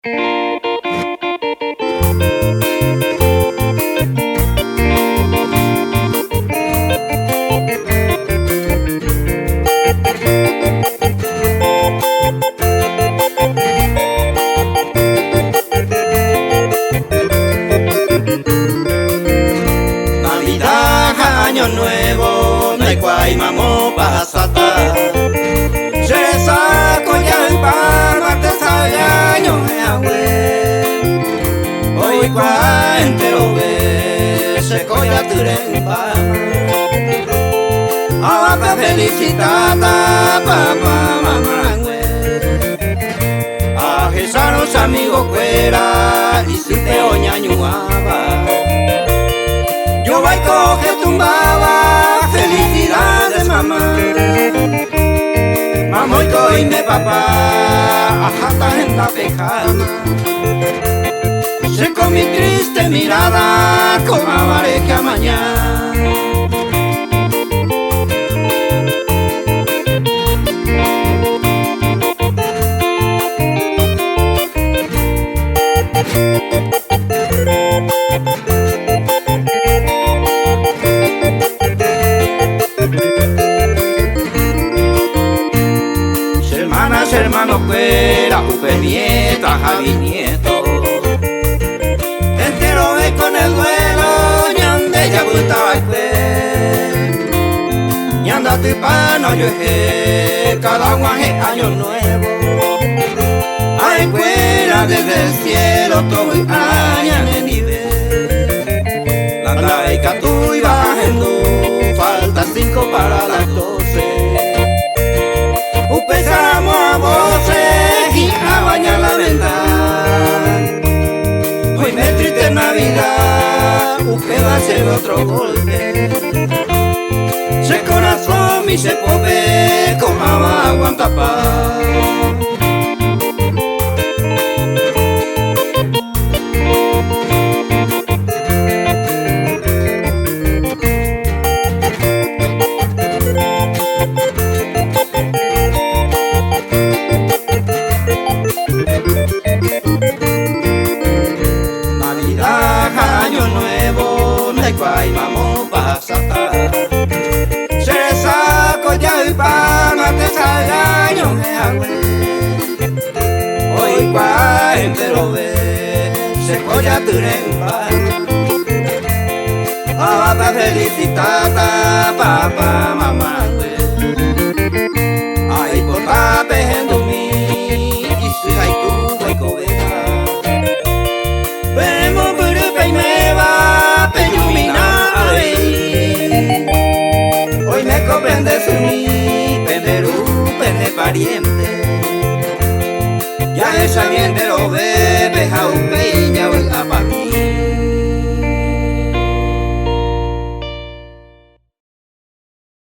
Navidad, año nuevo, no hay cual mamo pasata. Se saco ya el pan, te sale año hoy cual entero ve, se coya tu rempa. Ahora felicitata, papá, mamá, a Jesús los amigos fuera y si te oñañuaba. Yo voy a coger tumbaba, felicidades mamá. Mamá y coime papá, ajata en la pejama. Se con mi triste mirada, como amaré que a mañana. Hermanos fuera, upe nieta, Javi nieto. Entero ve con el duelo, ñande ya gustaba el ñanda tu pano yo cada guaje año nuevo. Ay, fuera desde el cielo, todo y añan en nivel. La laica tú y bajando, falta 5 para las 12. Empezamos a voces y a bañar la ventana. Hoy me triste Navidad, usted va a ser otro golpe. Se corazón y se pobre, como aguanta paz. Año nuevo, no hay cual mamo pasata. Se saco ya el pan, te sale año hoy cual entero ve, se colla tu rempa. Ahora felicitata, papá, mamá, ay, por pape en mi, y si hay tu voy cobeja. Hoy me comprende su mi, penderú, pende pariente. Ya es saliente lo bebe, jaupeña,